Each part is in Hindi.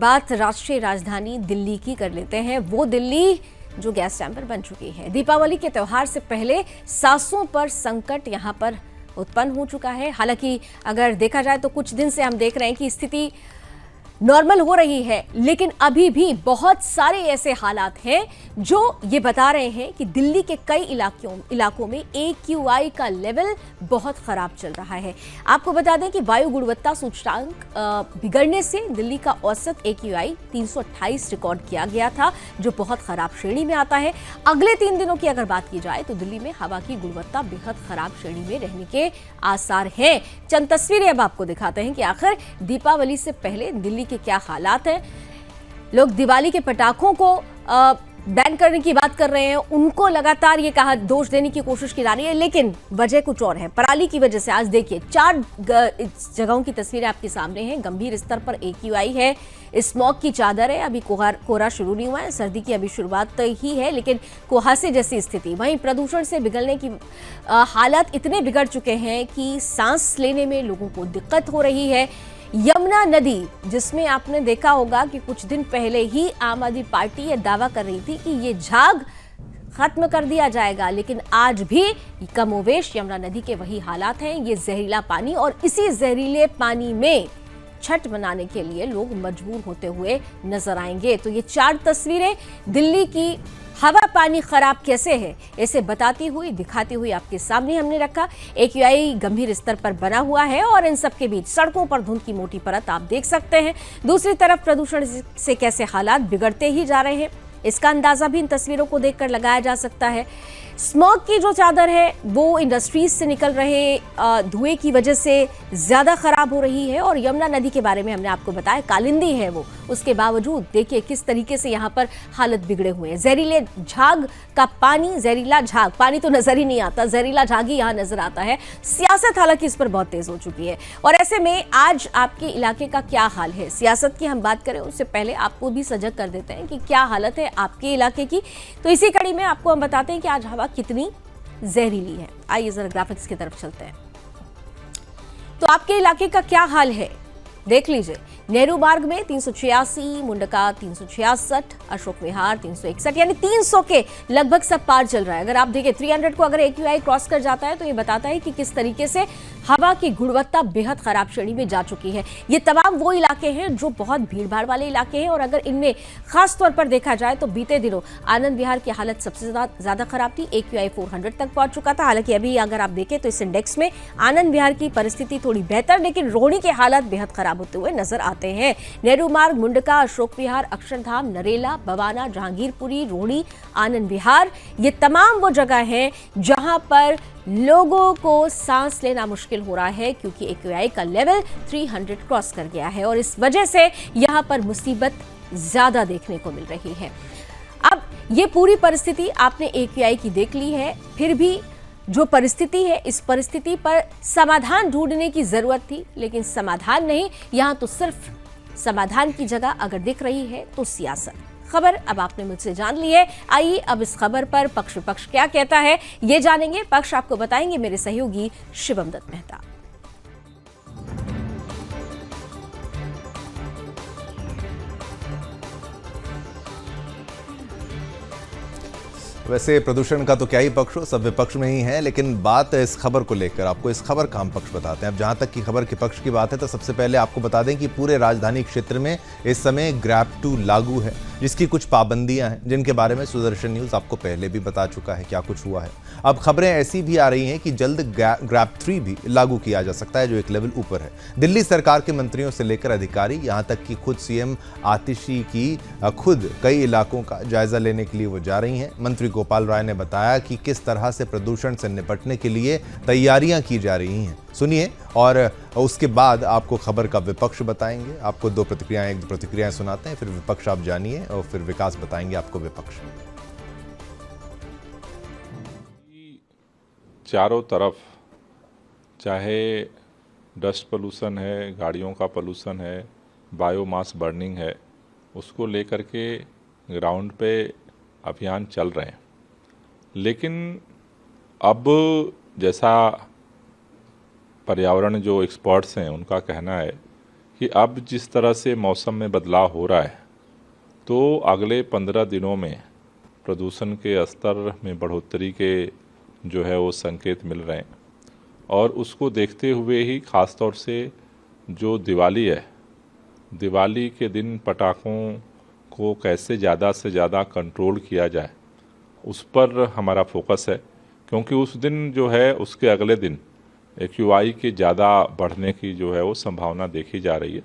बात राष्ट्रीय राजधानी दिल्ली की कर लेते हैं। वो दिल्ली जो गैस चैम्बर बन चुकी है। दीपावली के त्योहार से पहले सांसों पर संकट यहां पर उत्पन्न हो चुका है। हालांकि अगर देखा जाए तो कुछ दिन से हम देख रहे हैं कि स्थिति नॉर्मल हो रही है, लेकिन अभी भी बहुत सारे ऐसे हालात हैं जो ये बता रहे हैं कि दिल्ली के कई इलाकों में AQI का लेवल बहुत खराब चल रहा है। आपको बता दें कि वायु गुणवत्ता सूचकांक बिगड़ने से दिल्ली का औसत AQI 328 रिकॉर्ड किया गया था, जो बहुत खराब श्रेणी में आता है। अगले 3 दिनों की अगर बात की जाए तो दिल्ली में हवा की गुणवत्ता बेहद खराब श्रेणी में रहने के आसार हैं। चंद तस्वीरें अब आपको दिखाते हैं कि आखिर दीपावली से पहले दिल्ली के क्या हालात हैं। लोग दिवाली के पटाखों को बैन करने की बात कर रहे हैं, उनको लगातार ये कहा दोष देने की कोशिश की जा रही है, लेकिन वजह कुछ और है। पराली की वजह से आज देखिए 4 जगहों की तस्वीरें आपके सामने हैं। गंभीर स्तर पर AQI है, स्मॉग की चादर है। अभी कोहरा शुरू नहीं हुआ है, सर्दी की अभी शुरुआत ही है, लेकिन कुहासे जैसी स्थिति। वहीं प्रदूषण से बिगड़ने की हालात इतने बिगड़ चुके हैं कि सांस लेने में लोगों को दिक्कत हो रही है। यमुना नदी, जिसमें आपने देखा होगा कि कुछ दिन पहले ही आम आदमी पार्टी ये दावा कर रही थी कि ये झाग खत्म कर दिया जाएगा, लेकिन आज भी कमोवेश यमुना नदी के वही हालात हैं। ये जहरीला पानी, और इसी जहरीले पानी में छठ मनाने के लिए लोग मजबूर होते हुए नजर आएंगे। तो ये 4 तस्वीरें दिल्ली की हवा पानी खराब कैसे है, इसे बताती हुई दिखाती हुई आपके सामने हमने रखा। AQI गंभीर स्तर पर बना हुआ है और इन सब के बीच सड़कों पर धुंध की मोटी परत आप देख सकते हैं। दूसरी तरफ प्रदूषण से कैसे हालात बिगड़ते ही जा रहे हैं, इसका अंदाजा भी इन तस्वीरों को देखकर लगाया जा सकता है। स्मॉग की जो चादर है वो इंडस्ट्रीज से निकल रहे धुएं की वजह से ज्यादा खराब हो रही है। और यमुना नदी के बारे में हमने आपको बताया, कालिंदी है वो, उसके बावजूद देखिए किस तरीके से यहाँ पर हालत बिगड़े हुए हैं। जहरीले झाग का पानी, जहरीला झाग, पानी तो नजर ही नहीं आता, जहरीला झाग ही यहाँ नजर आता है। सियासत हालांकि इस पर बहुत तेज हो चुकी है। और ऐसे में आज आपके इलाके का क्या हाल है, सियासत की हम बात करें उससे पहले आपको भी सजग कर देते हैं कि क्या हालत है आपके इलाके की। तो इसी कड़ी में आपको हम बताते हैं कि आज हवा कितनी जहरीली है। आइए जरा ग्राफिक्स की तरफ चलते हैं। तो आपके इलाके का क्या हाल है देख लीजिए। नेहरू मार्ग में 386, मुंडका 366, अशोक विहार 361, यानी 300 के लगभग सब पार चल रहा है। अगर आप देखें 300 को अगर AQI क्रॉस कर जाता है तो ये बताता है कि किस तरीके से हवा की गुणवत्ता बेहद खराब श्रेणी में जा चुकी है। ये तमाम वो इलाके हैं जो बहुत भीड़भाड़ वाले इलाके हैं, और अगर इनमें खास तौर पर देखा जाए तो बीते दिनों आनंद विहार की हालत सबसे ज्यादा खराब थी। AQI 400 तक पहुंच चुका था। हालांकि अभी अगर आप देखें तो इस इंडेक्स में आनंद विहार की परिस्थिति थोड़ी बेहतर, लेकिन रोहिणी के हालात बेहद खराब होते हुए नजर आते हैं। नेहरू मार्ग, मुंडका, अशोक विहार, अक्षरधाम, नरेला, बवाना, जहांगीरपुरी, रोहिणी, आनंद विहार, ये तमाम वो जगह हैं जहां पर लोगों को सांस लेना मुश्किल हो रहा है, क्योंकि AQI का लेवल 300 क्रॉस कर गया है, और इस वजह से यहां पर मुसीबत ज्यादा देखने को मिल रही है। अब ये पूरी परिस्थिति आपने AQI की देख ली है, फिर भी जो परिस्थिति है, इस परिस्थिति पर समाधान ढूंढने की जरूरत थी, लेकिन समाधान नहीं। यहां तो सिर्फ समाधान की जगह अगर दिख रही है तो सियासत। खबर अब आपने मुझसे जान ली है। आइए अब इस खबर पर पक्ष विपक्ष क्या कहता है ये जानेंगे। पक्ष आपको बताएंगे मेरे सहयोगी शिवम दत्त मेहता। वैसे प्रदूषण का तो क्या ही पक्ष हो, सब विपक्ष में ही है, लेकिन बात इस खबर को लेकर आपको इस खबर का हम पक्ष बताते हैं। अब जहां तक की खबर के पक्ष की बात है तो सबसे पहले आपको बता दें कि पूरे राजधानी क्षेत्र में इस समय ग्रैब 2 लागू है, जिसकी कुछ पाबंदियां हैं, जिनके बारे में सुदर्शन न्यूज़ आपको पहले भी बता चुका है क्या कुछ हुआ है। अब खबरें ऐसी भी आ रही हैं कि जल्द ग्रैब 3 भी लागू किया जा सकता है, जो एक लेवल ऊपर है। दिल्ली सरकार के मंत्रियों से लेकर अधिकारी, यहाँ तक कि खुद CM आतिशी की खुद कई इलाकों का जायजा लेने के लिए वो जा रही हैं। मंत्री गोपाल राय ने बताया कि किस तरह से प्रदूषण से निपटने के लिए तैयारियां की जा रही हैं। सुनिए, और उसके बाद आपको खबर का विपक्ष बताएंगे। आपको दो प्रतिक्रियाएं सुनाते हैं, फिर विपक्ष आप जानिए, और फिर विकास बताएंगे आपको विपक्ष। चारों तरफ चाहे डस्ट पोल्यूशन है, गाड़ियों का पोल्यूशन है, बायोमास बर्निंग है, उसको लेकर के ग्राउंड पे अभियान चल रहे हैं। लेकिन अब जैसा पर्यावरण जो एक्सपर्ट्स हैं उनका कहना है कि अब जिस तरह से मौसम में बदलाव हो रहा है तो अगले 15 दिनों में प्रदूषण के स्तर में बढ़ोतरी के जो है वो संकेत मिल रहे हैं और उसको देखते हुए ही ख़ास तौर से जो दिवाली है, दिवाली के दिन पटाखों को कैसे ज़्यादा से ज़्यादा कंट्रोल किया जाए उस पर हमारा फोकस है, क्योंकि उस दिन जो है उसके अगले दिन AQI के ज़्यादा बढ़ने की जो है वो संभावना देखी जा रही है।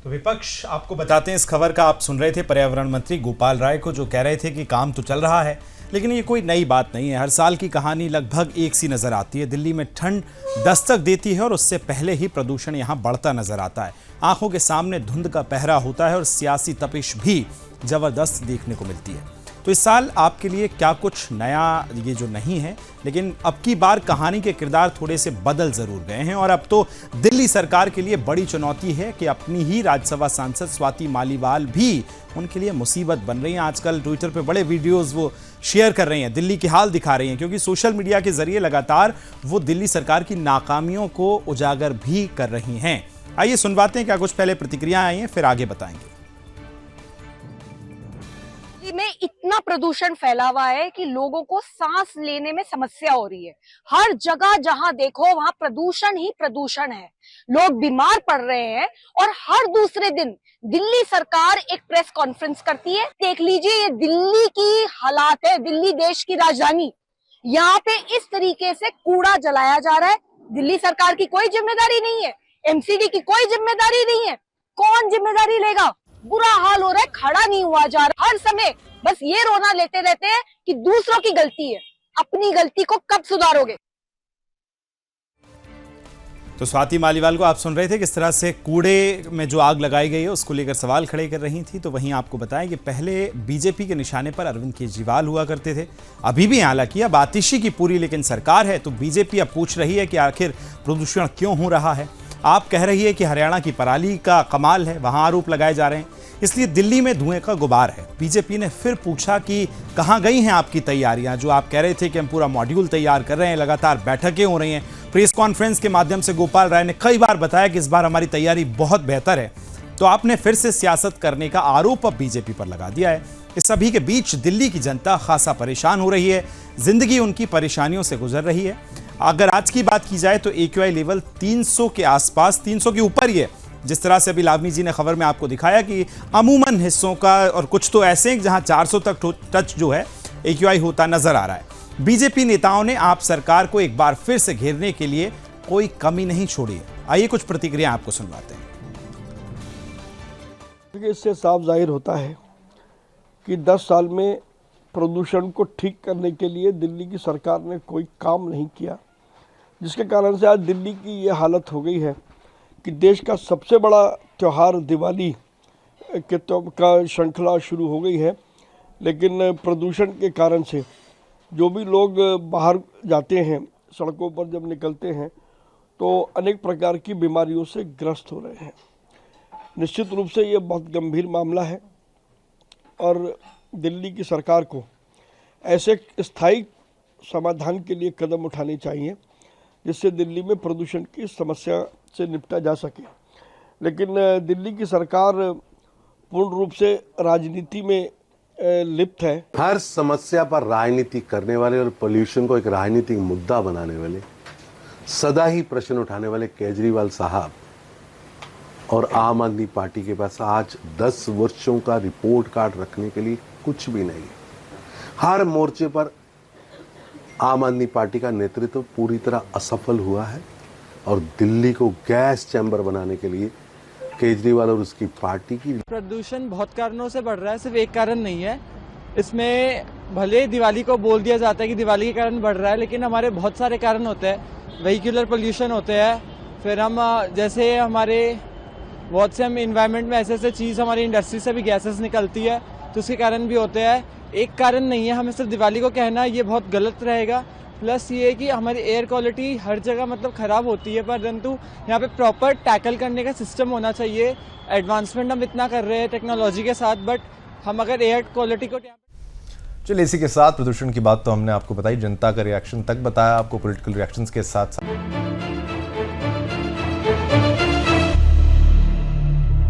तो विपक्ष आपको बताते हैं, इस खबर का आप सुन रहे थे पर्यावरण मंत्री गोपाल राय को, जो कह रहे थे कि काम तो चल रहा है लेकिन ये कोई नई बात नहीं है। हर साल की कहानी लगभग एक सी नजर आती है। दिल्ली में ठंड दस्तक देती है और उससे पहले ही प्रदूषण यहाँ बढ़ता नजर आता है। आंखों के सामने धुंध का पहरा होता है और सियासी तपिश भी जबरदस्त देखने को मिलती है। तो इस साल आपके लिए क्या कुछ नया ये जो नहीं है, लेकिन अब की बार कहानी के किरदार थोड़े से बदल जरूर गए हैं और अब तो दिल्ली सरकार के लिए बड़ी चुनौती है कि अपनी ही राज्यसभा सांसद स्वाति मालीवाल भी उनके लिए मुसीबत बन रही हैं। आजकल ट्विटर पे बड़े वीडियोस वो शेयर कर रही हैं, दिल्ली की हाल दिखा रही हैं, क्योंकि सोशल मीडिया के जरिए लगातार वो दिल्ली सरकार की नाकामियों को उजागर भी कर रही हैं। आइए सुनवाते हैं क्या कुछ पहले प्रतिक्रियाएं आई हैं, फिर आगे बताएंगे। में इतना प्रदूषण फैला हुआ है कि लोगों को सांस लेने में समस्या हो रही है। हर जगह जहां देखो वहां प्रदूषण ही प्रदूषण है। लोग बीमार पड़ रहे हैं और हर दूसरे दिन दिल्ली सरकार एक प्रेस कॉन्फ्रेंस करती है। देख लीजिए, ये दिल्ली की हालात है, दिल्ली देश की राजधानी। यहाँ पे इस तरीके से कूड़ा जलाया जा रहा है। दिल्ली सरकार की कोई जिम्मेदारी नहीं है, MCD की कोई जिम्मेदारी नहीं है। कौन जिम्मेदारी लेगा? बुरा हाल हो रहा है, खड़ा नहीं हुआ जा रहा। हर समय बस ये रोना लेते रहते हैं कि दूसरों की गलती है, अपनी गलती को कब सुधारोगे। तो स्वाति मालीवाल को आप सुन रहे थे किस तरह से कूड़े में जो आग लगाई गई है उसको लेकर सवाल खड़े कर रही थी। तो वहीं आपको बताएं कि पहले बीजेपी के निशाने पर अरविंद केजरीवाल हुआ करते थे, अभी भी हालांकि अब आतिशी की पूरी लेकिन सरकार है। तो बीजेपी अब पूछ रही है कि आखिर प्रदूषण क्यों हो रहा है। आप कह रही है कि हरियाणा की पराली का कमाल है, वहां आरोप लगाए जा रहे हैं, इसलिए दिल्ली में धुएं का गुबार है। बीजेपी ने फिर पूछा कि कहां गई हैं आपकी तैयारियां, जो आप कह रहे थे कि हम पूरा मॉड्यूल तैयार कर रहे हैं, लगातार बैठकें हो रही हैं। प्रेस कॉन्फ्रेंस के माध्यम से गोपाल राय ने कई बार बताया कि इस बार हमारी तैयारी बहुत बेहतर है। तो आपने फिर से सियासत करने का आरोप अब बीजेपी पर लगा दिया है। इस सभी के बीच दिल्ली की जनता खासा परेशान हो रही है, जिंदगी उनकी परेशानियों से गुजर रही है। अगर आज की बात की जाए तो AQI लेवल 300 के आसपास, 300 के ऊपर ही है। जिस तरह से अभी लावनी जी ने खबर में आपको दिखाया कि अमूमन हिस्सों का, और कुछ तो ऐसे हैं जहां 400 तक टच जो है AQI होता नजर आ रहा है। बीजेपी नेताओं ने आप सरकार को एक बार फिर से घेरने के लिए कोई कमी नहीं छोड़ी है। आइए कुछ प्रतिक्रिया आपको सुनवाते हैं। इससे साफ जाहिर होता है कि 10 साल में प्रदूषण को ठीक करने के लिए दिल्ली की सरकार ने कोई काम नहीं किया, जिसके कारण से आज दिल्ली की ये हालत हो गई है कि देश का सबसे बड़ा त्यौहार दिवाली का श्रृंखला शुरू हो गई है, लेकिन प्रदूषण के कारण से जो भी लोग बाहर जाते हैं, सड़कों पर जब निकलते हैं तो अनेक प्रकार की बीमारियों से ग्रस्त हो रहे हैं। निश्चित रूप से ये बहुत गंभीर मामला है और दिल्ली की सरकार को ऐसे स्थायी समाधान के लिए कदम उठाने चाहिए जिससे दिल्ली में प्रदूषण की समस्या से निपटा जा सके। लेकिन दिल्ली की सरकार पूर्ण रूप से राजनीति में लिप्त है। हर समस्या पर राजनीति करने वाले और पोल्यूशन को एक राजनीतिक मुद्दा बनाने वाले, सदा ही प्रश्न उठाने वाले केजरीवाल साहब और आम आदमी पार्टी के पास आज 10 वर्षों का रिपोर्ट कार्ड रखने के लिए कुछ भी नहीं है। हर मोर्चे पर आम आदमी पार्टी का नेतृत्व पूरी तरह असफल हुआ है और दिल्ली को गैस चैम्बर बनाने के लिए केजरीवाल और उसकी पार्टी की। प्रदूषण बहुत कारणों से बढ़ रहा है, सिर्फ एक कारण नहीं है। इसमें भले दिवाली को बोल दिया जाता है कि दिवाली के कारण बढ़ रहा है, लेकिन हमारे बहुत सारे कारण होते हैं। व्हीकुलर पोल्यूशन होते हैं, फिर हम जैसे हमारे बहुत से हम इन्वायरमेंट में ऐसे ऐसे चीज़, हमारी इंडस्ट्री से भी गैसेस निकलती है, तो उसके कारण भी होते हैं। एक कारण नहीं है, हमें सिर्फ दिवाली को कहना ये बहुत गलत रहेगा। प्लस ये है कि हमारी एयर क्वालिटी हर जगह मतलब ख़राब होती है, परंतु यहाँ पे प्रॉपर टैकल करने का सिस्टम होना चाहिए। एडवांसमेंट हम इतना कर रहे हैं टेक्नोलॉजी के साथ, बट हम अगर एयर क्वालिटी को चलिए, इसी के साथ प्रदूषण की बात तो हमने आपको बताई, जनता का रिएक्शन तक बताया आपको, पॉलिटिकल रिएक्शंस के साथ साथ